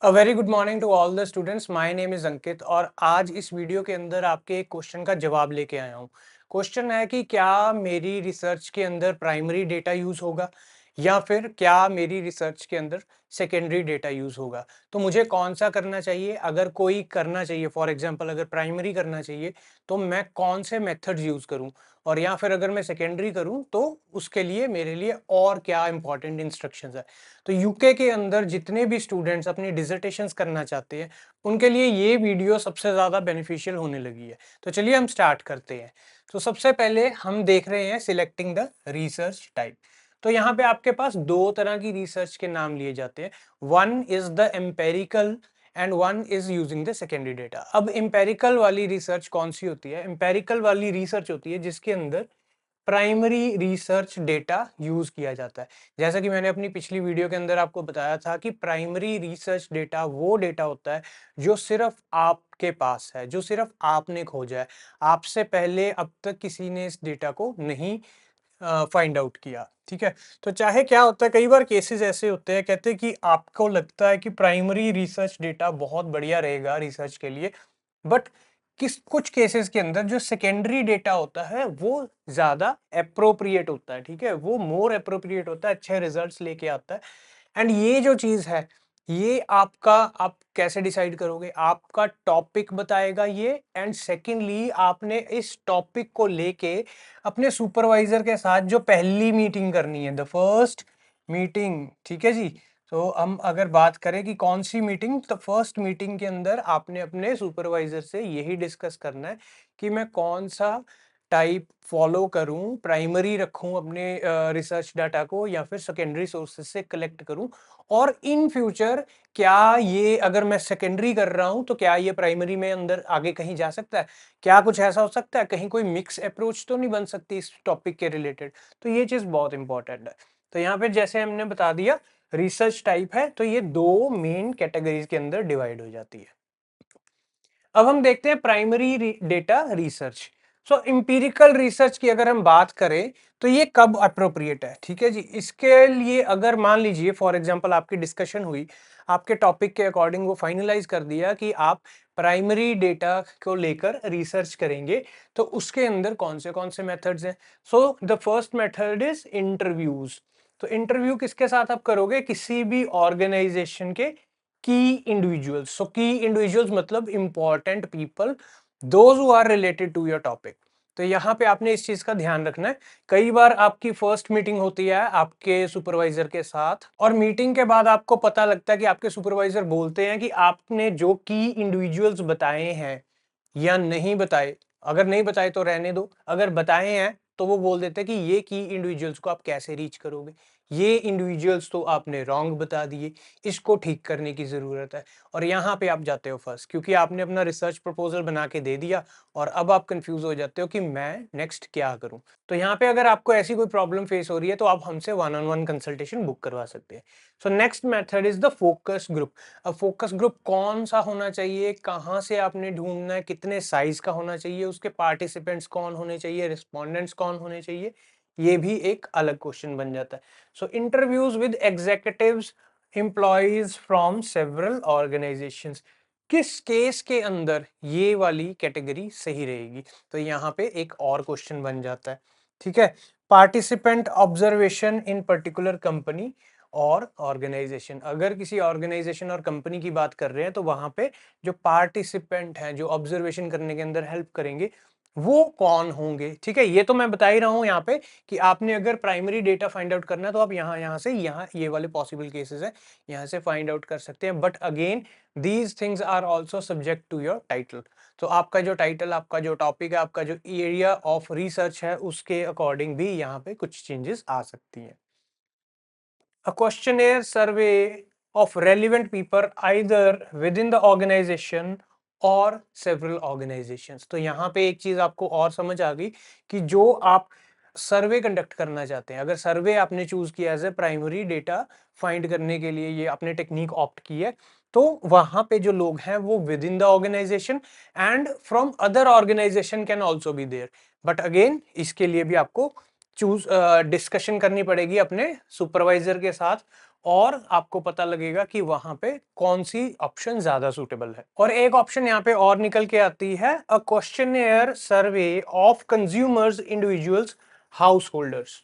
A very good morning to all the students. My name is Ankit और आज इस video के अंदर आपके एक क्वेश्चन का जवाब लेके आया हूँ। क्वेश्चन है कि क्या मेरी रिसर्च के अंदर प्राइमरी डेटा यूज होगा या फिर क्या मेरी रिसर्च के अंदर सेकेंडरी डेटा यूज होगा। तो मुझे कौन सा करना चाहिए, अगर कोई करना चाहिए, फॉर एग्जांपल अगर प्राइमरी करना चाहिए तो मैं कौन से मेथड्स यूज करूँ, और या फिर अगर मैं सेकेंडरी करूँ तो उसके लिए मेरे लिए और क्या इंपॉर्टेंट इंस्ट्रक्शंस है। तो यूके के अंदर जितने भी स्टूडेंट्स अपनी डिसर्टेशंस करना चाहते हैं उनके लिए ये वीडियो सबसे ज़्यादा बेनिफिशियल होने लगी है। तो चलिए हम स्टार्ट करते हैं। तो सबसे पहले हम देख रहे हैं सिलेक्टिंग द रिसर्च टाइप। तो यहाँ पे आपके पास दो तरह की रिसर्च के नाम लिए जाते हैं। One is the empirical and one is using the secondary data. अब एम्पेरिकल वाली रिसर्च कौन सी होती है? एम्पेरिकल वाली रिसर्च होती है जिसके अंदर प्राइमरी रिसर्च डेटा यूज किया जाता है। जैसा कि मैंने अपनी पिछली वीडियो के अंदर आपको बताया था कि प्राइमरी रिसर्च डेटा वो डेटा होता है जो सिर्फ आपके पास है, जो सिर्फ आपने खोजा है। आपसे पहले अब तक किसी ने इस डेटा को नहीं फाइंड आउट किया। ठीक है। तो चाहे क्या होता है, कई बार केसेस ऐसे होते हैं, कहते हैं कि आपको लगता है कि प्राइमरी रिसर्च डेटा बहुत बढ़िया रहेगा रिसर्च के लिए, बट किस कुछ केसेस के अंदर जो सेकेंडरी डेटा होता है वो ज्यादा अप्रोप्रिएट होता है। ठीक है, वो मोर अप्रोप्रिएट होता है, अच्छे रिजल्ट्स लेके आता है। एंड ये जो चीज है, ये आपका, आप कैसे डिसाइड करोगे? आपका टॉपिक बताएगा ये। एंड सेकेंडली आपने इस टॉपिक को लेके अपने सुपरवाइजर के साथ जो पहली मीटिंग करनी है, द फर्स्ट मीटिंग, ठीक है जी। तो हम अगर बात करें कि कौन सी मीटिंग, तो फर्स्ट मीटिंग के अंदर आपने अपने सुपरवाइजर से यही डिस्कस करना है कि मैं कौन सा टाइप फॉलो करूं, प्राइमरी रखूं अपने रिसर्च डाटा को या फिर सेकेंडरी सोर्सेज से कलेक्ट करूं। और इन फ्यूचर क्या ये, अगर मैं सेकेंडरी कर रहा हूं तो क्या ये प्राइमरी में अंदर आगे कहीं जा सकता है? क्या कुछ ऐसा हो सकता है, कहीं कोई मिक्स अप्रोच तो नहीं बन सकती इस टॉपिक के रिलेटेड? तो ये चीज बहुत इंपॉर्टेंट है। तो यहाँ पे जैसे हमने बता दिया, रिसर्च टाइप है तो ये दो मेन कैटेगरीज के अंदर डिवाइड हो जाती है। अब हम देखते हैं प्राइमरी डेटा रिसर्च। सो इंपीरिकल रिसर्च की अगर हम बात करें तो ये कब अप्रोप्रिएट है? ठीक है जी। इसके लिए अगर मान लीजिए फॉर एग्जांपल आपकी डिस्कशन हुई, आपके टॉपिक के अकॉर्डिंग वो फाइनलाइज कर दिया कि आप प्राइमरी डेटा को लेकर रिसर्च करेंगे, तो उसके अंदर कौन से मेथड्स हैं? So the first method is interviews. तो इंटरव्यू किसके साथ आप करोगे? किसी भी ऑर्गेनाइजेशन के की इंडिविजुअल्स। सो की इंडिविजुअल्स मतलब important people, those who are related to your topic. तो यहाँ पे आपने इस चीज का ध्यान रखना है। कई बार आपकी फर्स्ट मीटिंग होती है आपके सुपरवाइजर के साथ, और मीटिंग के बाद आपको पता लगता है कि आपके सुपरवाइजर बोलते हैं कि आपने जो की इंडिविजुअल्स बताए हैं या नहीं बताए, अगर नहीं बताए तो रहने दो, अगर बताए हैं तो वो बोल देते हैं कि ये की इंडिविजुअल्स को आप कैसे रीच करोगे, ये इंडिविजुअल्स तो आपने रॉन्ग बता दिए, इसको ठीक करने की जरूरत है। और यहाँ पे आप जाते हो फर्स्ट, क्योंकि आपने अपना रिसर्च प्रपोजल बना के दे दिया और अब आप कंफ्यूज हो जाते हो कि मैं नेक्स्ट क्या करूं। तो यहाँ पे अगर आपको ऐसी कोई प्रॉब्लम फेस हो रही है तो आप हमसे one on one consultation book करवा सकते हैं। So next method is the focus group. अब फोकस ग्रुप कौन सा होना चाहिए, कहाँ से आपने ढूंढना है, कितने साइज का होना चाहिए, उसके पार्टिसिपेंट्स कौन होने चाहिए, रिस्पोंडेंट्स कौन होने चाहिए, ये भी एक अलग क्वेश्चन बन जाता है। So interviews with executives, employees from several organisations, किस केस के अंदर ये वाली कैटेगरी सही रहेगी? तो यहाँ पे एक और क्वेश्चन बन जाता है। ठीक है। पार्टिसिपेंट ऑब्जर्वेशन इन पर्टिकुलर कंपनी और ऑर्गेनाइजेशन, अगर किसी ऑर्गेनाइजेशन और कंपनी की बात कर रहे हैं तो वहां पे जो पार्टिसिपेंट हैं, जो ऑब्जर्वेशन करने के अंदर हेल्प करेंगे, वो कौन होंगे? ठीक है, ये तो मैं बता ही रहा हूं यहाँ पे कि आपने अगर प्राइमरी डेटा फाइंड आउट करना है तो आप यहाँ से यहाँ ये वाले पॉसिबल केसेस है, यहाँ से फाइंड आउट कर सकते हैं। But again these things are also subject to your title. तो आपका जो टाइटल, आपका जो टॉपिक है, आपका जो एरिया ऑफ रिसर्च है, उसके अकॉर्डिंग भी यहाँ पे कुछ चेंजेस आ सकती हैं। A questionnaire survey of relevant people either within the organization और several organizations। तो यहाँ पे एक चीज आपको और समझ आ गई कि जो आप सर्वे कंडक्ट करना चाहते हैं, अगर सर्वे आपने चूज किया as a primary data find करने के लिए, ये आपने टेक्निक ऑप्ट की है, तो वहां पे जो लोग हैं वो with in the organisation and from other organisation can also be there. But again इसके लिए भी आपको डिस्कशन करनी पड़ेगी अपने सुपरवाइजर के साथ, और आपको पता लगेगा कि वहां पे कौन सी ऑप्शन ज्यादा सूटेबल है। और एक ऑप्शन यहाँ पे और निकल के आती है, a questionnaire survey of consumers individuals householders.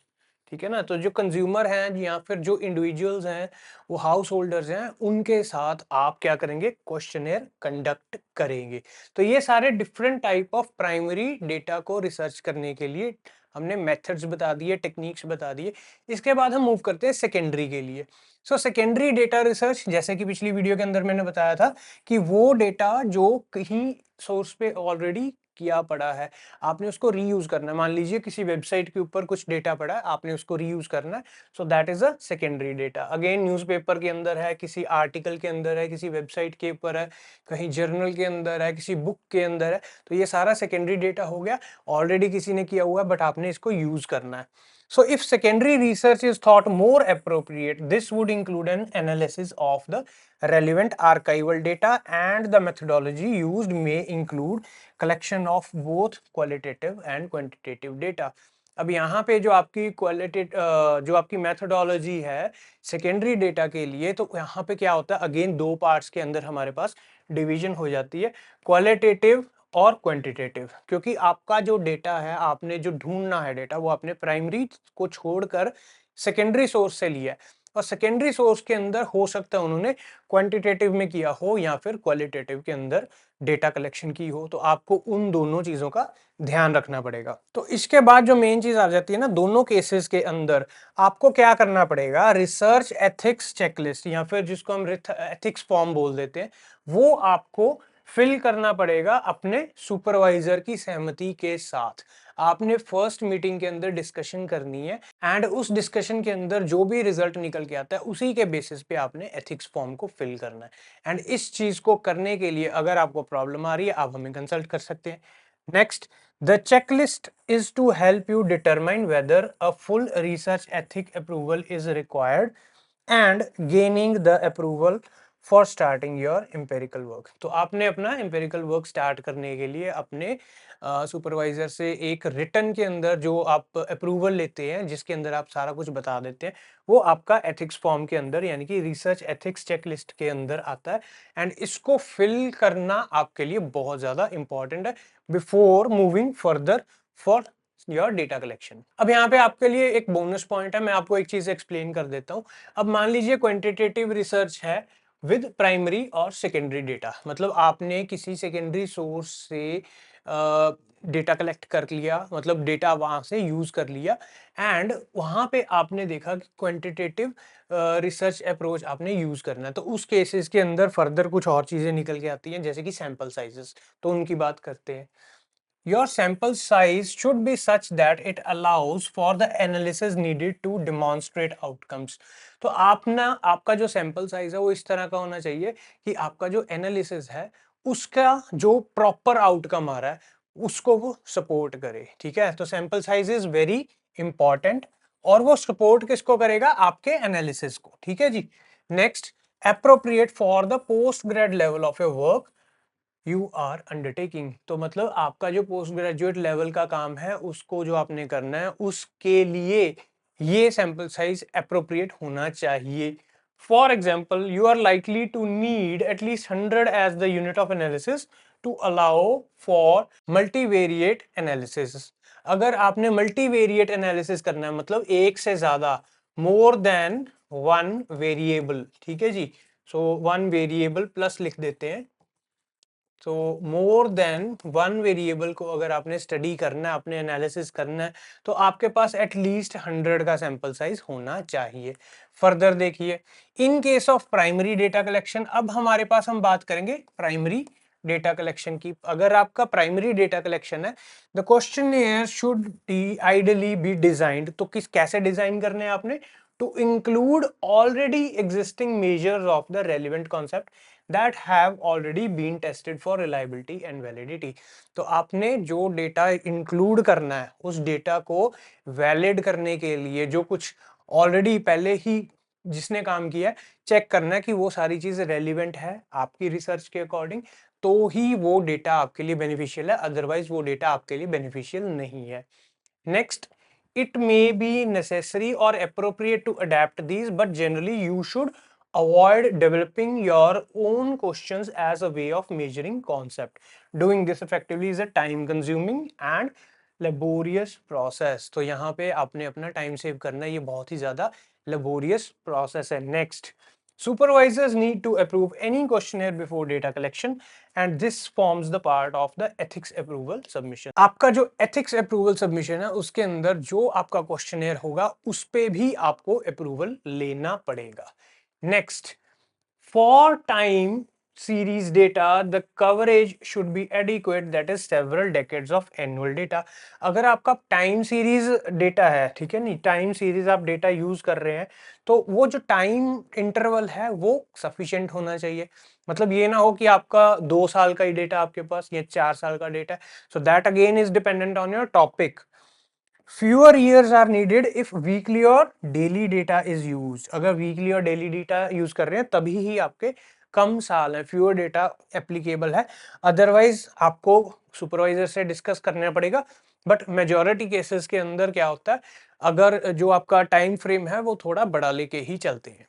ठीक है ना, तो जो कंज्यूमर हैं या फिर जो इंडिविजुअल्स हैं, वो हाउस होल्डर्स हैं, उनके साथ आप क्या करेंगे, क्वेश्चनेयर कंडक्ट करेंगे। तो ये सारे different type of primary data को रिसर्च करने के लिए हमने मेथड्स बता दिए, टेक्निक्स बता दिए। इसके बाद हम मूव करते हैं सेकेंडरी के लिए। सो सेकेंडरी डेटा रिसर्च, जैसे कि पिछली वीडियो के अंदर मैंने बताया था कि वो डेटा जो कहीं सोर्स पे ऑलरेडी किया पड़ा है, आपने उसको रीयूज करना है। मान लीजिए किसी वेबसाइट के ऊपर कुछ डेटा पड़ा है, आपने उसको रीयूज करना है, so that is a secondary data. Again newspaper के अंदर है, किसी आर्टिकल के अंदर है, किसी वेबसाइट के ऊपर है, कहीं जर्नल के अंदर है, किसी बुक के अंदर है, तो ये सारा सेकेंडरी डेटा हो गया। ऑलरेडी किसी ने किया हुआ है बट आपने इसको यूज करना है। So if secondary research is thought more appropriate, this would include an analysis of the relevant archival data, and the methodology used may include collection of both qualitative and quantitative data. अब यहाँ पे जो आपकी जो आपकी methodology है secondary data के लिए, तो यहाँ पे क्या होता है, अगेन दो पार्ट्स के अंदर हमारे पास डिवीजन हो जाती है, क्वालिटेटिव और क्वांटिटेटिव। क्योंकि आपका जो डेटा है, आपने जो ढूंढना है डेटा, वो आपने प्राइमरी को छोड़कर सेकेंडरी सोर्स से लिया है, और सेकेंडरी सोर्स के अंदर हो सकता है उन्होंने क्वांटिटेटिव में किया हो या फिर क्वालिटेटिव के अंदर डेटा कलेक्शन की हो। तो आपको उन दोनों चीजों का ध्यान रखना पड़ेगा। तो इसके बाद जो मेन चीज आ जाती है ना, दोनों केसेस के अंदर आपको क्या करना पड़ेगा, रिसर्च एथिक्स चेकलिस्ट, या फिर जिसको हम एथिक्स फॉर्म बोल देते हैं, वो आपको फिल करना पड़ेगा अपने सुपरवाइजर की सहमति के साथ। आपने फर्स्ट मीटिंग के अंदर डिस्कशन करनी है, एंड उस डिस्कशन के अंदर जो भी रिजल्ट निकल के आता है उसी के बेसिस पे आपने एथिक्स फॉर्म को फिल करना है। एंड इस चीज को करने के लिए अगर आपको प्रॉब्लम आ रही है, आप हमें कंसल्ट कर सकते हैं। Next, the checklist is to help you determine whether a full research ethic approval is required and gaining the approval for starting your empirical work. तो आपने अपना एम्पेरिकल वर्क स्टार्ट करने के लिए अपने सुपरवाइजर से एक रिटर्न के अंदर जो आप अप्रूवल लेते हैं, जिसके अंदर आप सारा कुछ बता देते हैं, वो आपका एथिक्स फॉर्म के अंदर यानी कि रिसर्च एथिक्स चेकलिस्ट के अंदर आता है। एंड इसको फिल करना आपके लिए बहुत ज्यादा इंपॉर्टेंट है before moving further for your data collection. अब यहाँ पे आपके लिए एक बोनस पॉइंट है, मैं आपको एक चीज एक्सप्लेन कर देता हूँ। अब मान लीजिए क्वांटिटेटिव रिसर्च है विद प्राइमरी और सेकेंडरी डेटा, मतलब आपने किसी सेकेंडरी सोर्स से डेटा कलेक्ट कर लिया, मतलब डेटा वहां से यूज कर लिया, एंड वहां पे आपने देखा कि क्वांटिटेटिव रिसर्च अप्रोच आपने यूज करना है। तो उस केसेस के अंदर फर्दर कुछ और चीजें निकल के आती हैं, जैसे कि सैंपल साइजेस, तो उनकी बात करते हैं। Your sample size should be such that it allows for the analysis needed to demonstrate outcomes. तो आपका जो सैंपल साइज है वो इस तरह का होना चाहिए कि आपका जो एनालिसिस है उसका जो प्रॉपर आउटकम आ रहा है उसको वो सपोर्ट करे। ठीक है, तो sample size is very important, और वो सपोर्ट किसको करेगा, आपके एनालिसिस को। ठीक है जी। Next, appropriate for the post grade level of a work you are undertaking. तो मतलब आपका जो पोस्ट ग्रेजुएट लेवल का काम है उसको जो आपने करना है, उसके लिए ये सैंपल साइज अप्रोप्रिएट होना चाहिए। For example, you are likely to need at least 100 as the unit of analysis to allow for multivariate analysis. अगर आपने मल्टीवेरिएट एनालिसिस करना है, मतलब एक से ज्यादा, मोर देन वन वेरिएबल। ठीक है जी, सो वन वेरिएबल प्लस लिख देते हैं। तो मोर देन वन वेरिएबल को अगर आपने स्टडी करना है, आपने एनालिसिस करना है, तो आपके पास एटलीस्ट 100 का सैंपल साइज होना चाहिए। फर्दर देखिए, in case of primary data collection, अब हमारे पास हम बात करेंगे प्राइमरी डेटा कलेक्शन की। अगर आपका प्राइमरी डेटा कलेक्शन है, the question should be ideally be designed. तो कैसे डिजाइन करने हैं आपने, to include already existing measures of the relevant concept that have already been tested for reliability and validity। तो आपने जो डेटा इंक्लूड करना है, उस डेटा को वैलिड करने के लिए जो कुछ ऑलरेडी पहले ही जिसने काम किया है, चेक करना है कि वो सारी चीज रेलिवेंट है आपकी रिसर्च के अकॉर्डिंग, तो ही वो डेटा आपके लिए बेनिफिशियल है, अदरवाइज वो डेटा आपके लिए बेनिफिशियल नहीं है। Next, It may be necessary or appropriate to adapt these, but generally you should avoid developing your own questions as a way of measuring concept. Doing this effectively is a time consuming and laborious process. तो यहाँ पे आपने अपना time save करना है, ये बहुत ही ज्यादा laborious process है. Next, supervisors need to approve any questionnaire before data collection, and this forms the part of the ethics approval submission. आपका जो ethics approval submission है उसके अंदर जो आपका क्वेश्चनेयर होगा उस पे भी आपको अप्रूवल लेना पड़ेगा. Next, for time series data, the coverage should be adequate, that is several decades of annual data. अगर आपका टाइम सीरीज डेटा है, ठीक है, नहीं टाइम सीरीज आप डेटा यूज कर रहे हैं, तो वो जो टाइम इंटरवल है वो सफिशिएंट होना चाहिए. मतलब ये ना हो कि आपका 2 साल का ही डेटा आपके पास या 4 साल का डेटा है. So that again is dependent on your topic. Fewer years are needed if weekly और daily data is used. अगर weekly और daily data use कर रहे हैं तभी ही आपके कम साल है, fewer data applicable है. Otherwise आपको supervisor से discuss करना पड़ेगा. But majority cases के अंदर क्या होता है, अगर जो आपका time frame है वो थोड़ा बड़ा लेके ही चलते हैं.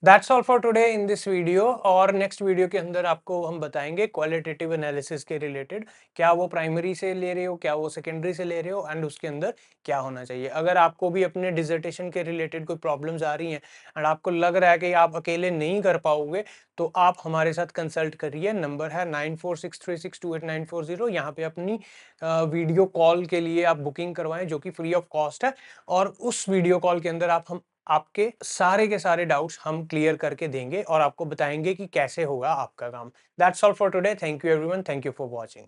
That's all for today in this video. और नेक्स्ट वीडियो के अंदर आपको हम बताएंगे क्वालिटेटिव एनालिसिस के रिलेटेड, क्या वो प्राइमरी से ले रहे हो, क्या वो सेकेंडरी से ले रहे हो, एंड उसके अंदर क्या होना चाहिए. अगर आपको भी अपने डिसर्टेशन के रिलेटेड कोई प्रॉब्लम्स आ रही हैं एंड आपको लग रहा है कि आप अकेले नहीं कर पाओगे, तो आप हमारे साथ कंसल्ट करिए. नंबर है 9463628940. यहाँ पे अपनी वीडियो कॉल के लिए आप बुकिंग करवाएं जो कि फ्री ऑफ कॉस्ट है, और उस वीडियो कॉल के अंदर हम आपके सारे के सारे डाउट्स हम क्लियर करके देंगे और आपको बताएंगे कि कैसे होगा आपका काम. That's all for today. Thank you everyone. Thank you for watching.